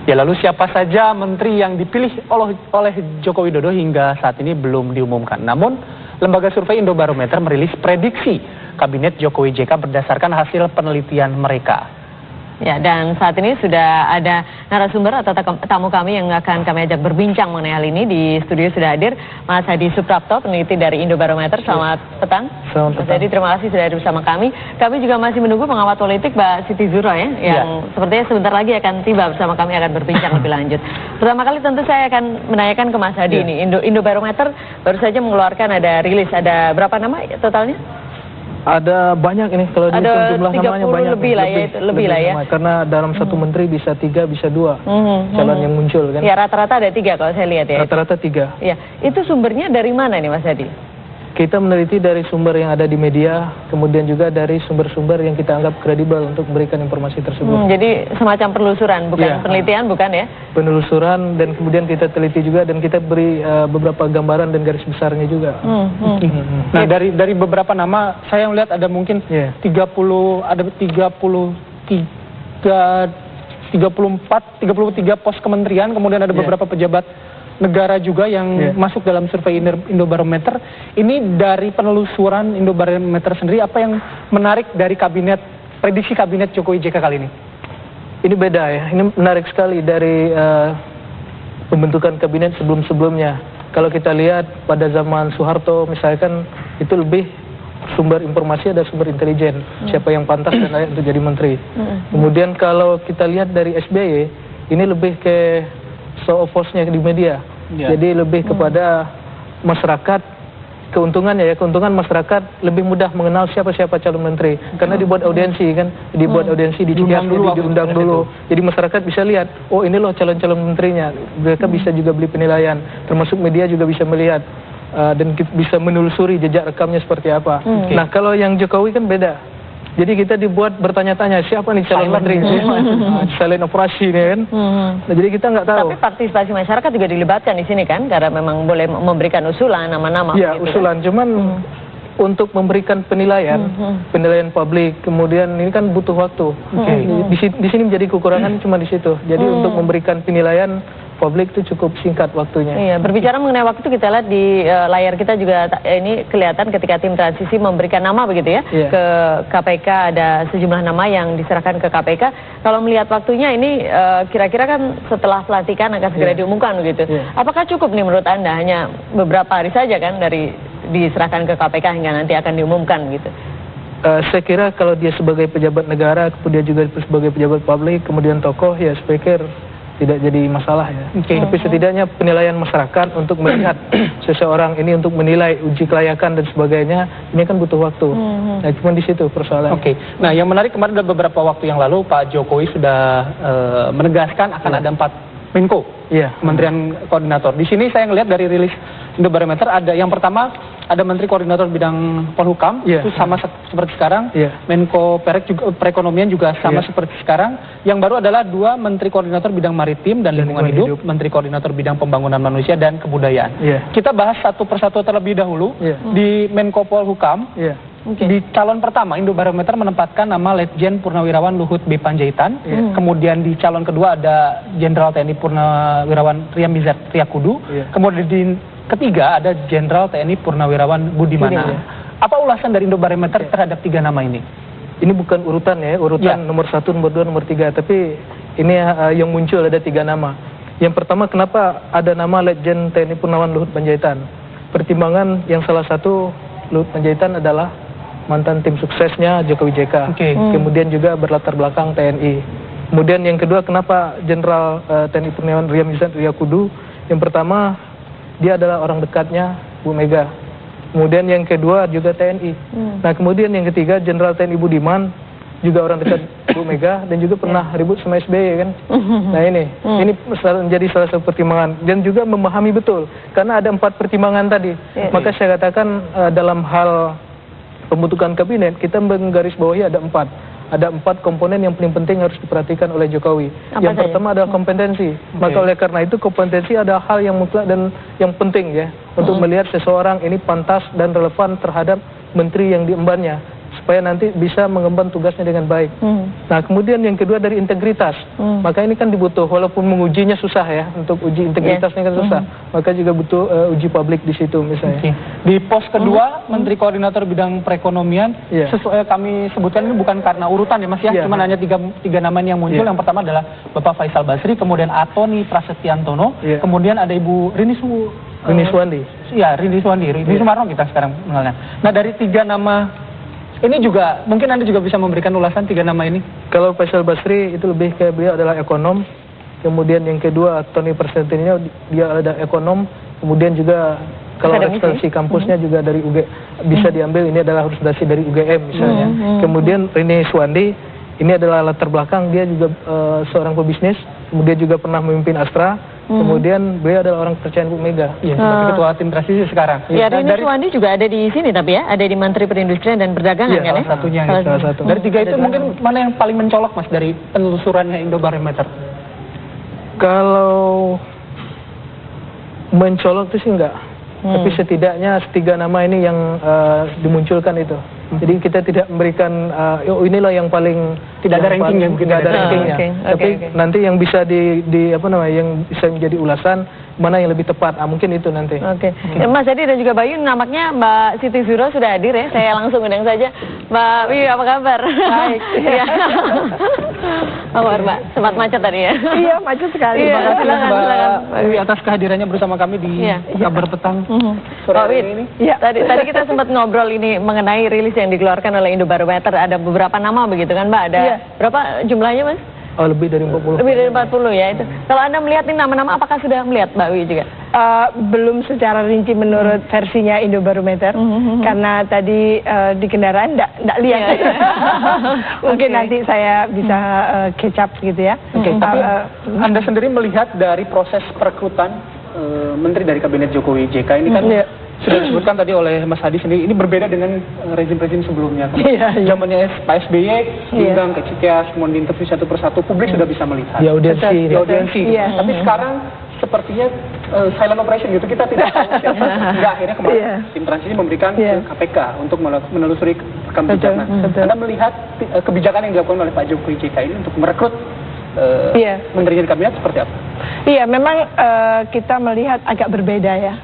Ya, lalu siapa saja menteri yang dipilih oleh Joko Widodo hingga saat ini belum diumumkan. Namun, lembaga survei Indobarometer merilis prediksi Kabinet Jokowi JK berdasarkan hasil penelitian mereka. Ya, dan saat ini sudah ada narasumber atau tamu kami yang akan kami ajak berbincang mengenai hal ini. Di studio sudah hadir Mas Hadi Suprapto, peneliti dari Indobarometer. Selamat petang. Selamat petang. Mas Hadi, terima kasih sudah hadir bersama kami. Kami juga masih menunggu pengamat politik Mbak Siti Zuro ya, yang sepertinya sebentar lagi akan tiba bersama kami, akan berbincang lebih lanjut. Pertama kali tentu saya akan menanyakan ke Mas Hadi ini. Indobarometer baru saja mengeluarkan ada rilis, ada berapa nama totalnya? Ada banyak ini, kalau dihitung jumlah namanya banyak. Lebih lah ya. Karena dalam satu menteri bisa 3, bisa 2 calon yang muncul kan. Ya, rata-rata ada 3 kalau saya lihat ya. Rata-rata 3. Ya, itu sumbernya dari mana nih Mas Hadi? Kita meneliti dari sumber yang ada di media, kemudian juga dari sumber-sumber yang kita anggap kredibel untuk memberikan informasi tersebut. Jadi semacam penelusuran, bukan penelitian, bukan ya? Penelusuran, dan kemudian kita teliti juga, dan kita beri beberapa gambaran dan garis besarnya juga. Nah, dari beberapa nama, saya melihat ada mungkin 34, 33 pos kementerian, kemudian ada beberapa pejabat negara juga yang masuk dalam survei Indobarometer. Ini dari penelusuran Indobarometer sendiri, apa yang menarik dari prediksi kabinet Jokowi JK kali ini? Ini beda ya, ini menarik sekali dari pembentukan kabinet sebelum-sebelumnya. Kalau kita lihat pada zaman Soeharto misalkan, itu lebih sumber informasi, ada sumber intelijen, siapa yang pantas dan layak untuk jadi menteri. Kemudian kalau kita lihat dari SBY, ini lebih ke show of force-nya di media. Jadi lebih kepada masyarakat, keuntungan masyarakat lebih mudah mengenal siapa-siapa calon menteri. Karena dibuat audiensi kan, dibuat audiensi, diundang dulu. Jadi masyarakat bisa lihat, oh ini loh calon-calon menterinya. Mereka bisa juga beli penilaian, termasuk media juga bisa melihat. Dan bisa menelusuri jejak rekamnya seperti apa. Nah, kalau yang Jokowi kan beda. Jadi kita dibuat bertanya-tanya, siapa nih calon menteri? Selain operasi nih kan. Nah, jadi kita nggak tahu. Tapi partisipasi masyarakat juga dilibatkan di sini kan, karena memang boleh memberikan usulan, nama-nama. Ya, usulan. Cuman untuk memberikan penilaian publik, kemudian ini kan butuh waktu. Di sini menjadi kekurangan cuma di situ. Jadi untuk memberikan penilaian publik itu cukup singkat waktunya. Iya, berbicara mengenai waktu, kita lihat di layar kita juga ini kelihatan ketika tim transisi memberikan nama begitu ya ke KPK, ada sejumlah nama yang diserahkan ke KPK. Kalau melihat waktunya ini kira-kira kan setelah pelantikan akan segera diumumkan begitu. Apakah cukup nih menurut Anda hanya beberapa hari saja kan dari diserahkan ke KPK hingga nanti akan diumumkan gitu? Saya kira kalau dia sebagai pejabat negara, kemudian juga sebagai pejabat publik, kemudian tokoh, ya saya pikir tidak jadi masalah ya. Tapi setidaknya penilaian masyarakat untuk melihat seseorang ini, untuk menilai uji kelayakan dan sebagainya, ini kan butuh waktu. Nah, cuma di situ persoalannya. Nah, yang menarik kemarin ada beberapa waktu yang lalu Pak Jokowi sudah menegaskan akan ada 4 Menko, Kementerian Koordinator. Di sini saya ngelihat dari rilis Indobarometer, ada yang pertama ada Menteri Koordinator Bidang Polhukam, itu sama seperti sekarang. Menko Perekonomian juga sama seperti sekarang. Yang baru adalah 2 Menteri Koordinator Bidang Maritim dan Lingkungan Hidup, Menteri Koordinator Bidang Pembangunan Manusia dan Kebudayaan. Kita bahas satu persatu terlebih dahulu. Di Menko Polhukam, di calon pertama Indobarometer menempatkan nama Letjen Purnawirawan Luhut B. Panjaitan. Kemudian di calon kedua ada Jenderal TNI Purnawirawan Riamizat Triakudu. Kemudian di ketiga ada Jenderal TNI Purnawirawan Budimana. Apa ulasan dari Indobarometer terhadap 3 nama ini? Ini bukan urutan ya, urutan nomor 1, nomor 2, nomor 3. Tapi ini yang muncul ada 3 nama. Yang pertama, kenapa ada nama Letjen TNI Purnawirawan Luhut Panjaitan? Pertimbangan yang salah satu, Luhut Panjaitan adalah mantan tim suksesnya Jokowi JK. Kemudian juga berlatar belakang TNI. Kemudian yang kedua, kenapa Jenderal TNI Purnawirawan Riamizat Triakudu? Yang pertama, dia adalah orang dekatnya Bu Mega. Kemudian yang kedua juga TNI. Nah, kemudian yang ketiga Jenderal TNI Budiman, juga orang dekat Bu Mega dan juga pernah ribut sama SBY kan. Nah, ini menjadi salah satu pertimbangan, dan juga memahami betul karena ada 4 pertimbangan tadi. Maka saya katakan dalam hal pembentukan kabinet kita menggarisbawahi ada 4. Ada 4 komponen yang paling penting harus diperhatikan oleh Jokowi. Yang pertama adalah kompetensi. Maka oleh karena itu kompetensi ada hal yang mutlak dan yang penting ya, untuk melihat seseorang ini pantas dan relevan terhadap menteri yang diembannya. supaya nanti bisa mengemban tugasnya dengan baik. Nah, kemudian yang kedua dari integritas. Maka ini kan dibutuh, walaupun mengujinya susah ya, untuk uji integritasnya kan susah. Maka juga butuh uji publik di situ misalnya. Di pos kedua, Menteri Koordinator Bidang Perekonomian, sesuai kami sebutkan ini bukan karena urutan ya Mas ya, cuma hanya tiga nama yang muncul. Yang pertama adalah Bapak Faisal Basri, kemudian Atoni Prasetyantono, kemudian ada Ibu Rini Suwandi. Ya, Rini Suwandi, Rini Sumarno kita sekarang mengenalnya. Nah, dari tiga nama ini juga, mungkin Anda juga bisa memberikan ulasan tiga nama ini. Kalau Faisal Basri itu lebih ke beliau adalah ekonom. Kemudian yang kedua, Atoni Prasetyantono, dia ada ekonom. Kemudian juga kalau representasi kampusnya juga dari bisa diambil, ini adalah representasi dari UGM misalnya. Kemudian Rini Suwandi, ini adalah latar belakang, dia juga seorang pebisnis. Kemudian juga pernah memimpin Astra. Kemudian beliau adalah orang kepercayaan Bu Mega. Iya, sebagai ketua tim transisi sekarang. Ya, Rini Suwandi juga ada di sini tapi ya, ada di Menteri Perindustrian dan Perdagangan kan ya? Salah satunya. Salah satu. Dari tiga itu mungkin mana yang paling mencolok Mas dari penelusurannya Indobarometer? Kalau mencolok itu sih enggak. Tapi setidaknya tiga nama ini yang dimunculkan itu. Jadi kita tidak memberikan inilah yang paling tidak ada ranking yang tidak ada rankingnya. Tapi nanti yang bisa yang bisa menjadi ulasan mana yang lebih tepat. Mungkin itu nanti. Mas Adi dan juga Bayu, nampaknya Mbak Siti Zuhro sudah hadir ya. Saya langsung undang saja. Mbak Bayu, apa kabar? Baik. Apa kabar Mbak? Sempat macet tadi ya? Iya, macet sekali. Terima kasih Mbak Wi atas kehadirannya bersama kami di Kabar Petang sore hari ini. Tadi kita sempat ngobrol ini mengenai rilis yang dikeluarkan oleh Indobarometer. Ada beberapa nama begitu kan Mbak? Ada berapa jumlahnya Mas? Oh, lebih dari 40. Lebih dari 40 ya itu. Kalau Anda melihat ini nama-nama, apakah sudah melihat Mbak Wi juga? Belum secara rinci menurut versinya Indobarometer, karena tadi di kendaraan enggak lihat. Mungkin nanti saya bisa catch up gitu ya. Tapi Anda sendiri melihat dari proses perekrutan Menteri dari Kabinet Jokowi JK ini kan sudah disebutkan tadi oleh Mas Hadi sendiri, ini berbeda dengan rezim-rezim sebelumnya. Zamannya Pak SBY, diundang ke Cikeas, kemudian diinterview satu persatu, publik sudah bisa melihat. Di audiensi. Tapi sekarang sepertinya silent operation gitu, kita tidak tahu siapa. Hingga akhirnya kemarin tim transisi memberikan ke KPK untuk menelusuri rekam jejak. Anda melihat kebijakan yang dilakukan oleh Pak Jokowi JK ini untuk merekrut menterinya di kabinet seperti apa? Iya, memang kita melihat agak berbeda ya.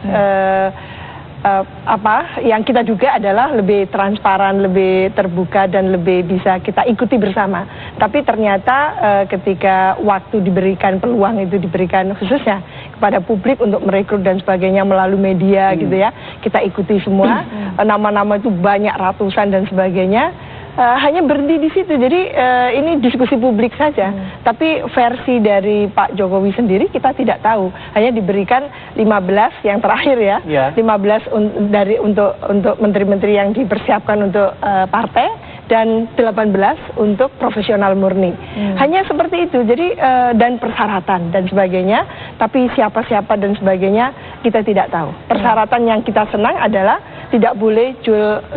Yang kita duga adalah lebih transparan, lebih terbuka dan lebih bisa kita ikuti bersama. Tapi ternyata ketika waktu diberikan, peluang itu diberikan khususnya kepada publik untuk merekrut dan sebagainya melalui media gitu ya, kita ikuti semua. Nama-nama itu banyak ratusan dan sebagainya. Hanya berhenti di situ. Jadi ini diskusi publik saja. Tapi versi dari Pak Jokowi sendiri kita tidak tahu. Hanya diberikan 15 yang terakhir ya. 15 untuk menteri-menteri yang dipersiapkan untuk partai dan 18 untuk profesional murni. Hanya seperti itu. Jadi dan persyaratan dan sebagainya. Tapi siapa-siapa dan sebagainya kita tidak tahu. Persyaratan yang kita senang adalah tidak boleh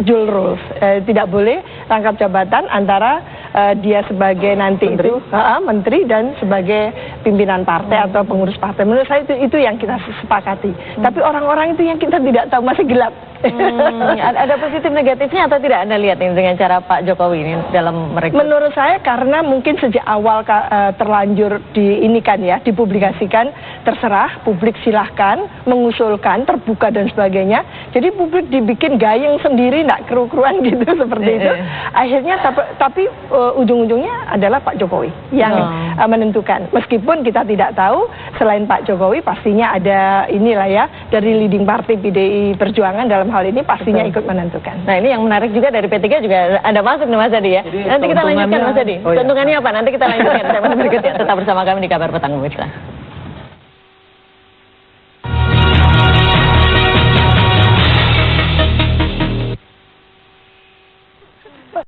dual roles, tidak boleh rangkap jabatan antara dia sebagai nanti menteri dan sebagai pimpinan partai atau pengurus partai. Menurut saya itu yang kita sepakati. Tapi orang-orang itu yang kita tidak tahu, masih gelap. Ada positif negatifnya atau tidak Anda lihat ini dengan cara Pak Jokowi ini dalam merekrut? Menurut saya karena mungkin sejak awal terlanjur dipublikasikan, terserah publik silahkan mengusulkan, terbuka dan sebagainya. Jadi publik dibikin gayeng sendiri, nggak keru-keruan gitu seperti itu. Akhirnya tapi ujung-ujungnya adalah Pak Jokowi yang menentukan. Meskipun kita tidak tahu selain Pak Jokowi pastinya ada inilah ya dari leading party PDI Perjuangan dalam hal ini pastinya ikut menentukan. Nah ini yang menarik juga dari P3 juga ada masuk nih Mas Adi ya. Jadi, nanti kita lanjutkan Mas Adi. Keuntungannya apa? Nanti kita lanjutkan segmen berikutnya. Tetap bersama kami di Kabar Petang pemirsa.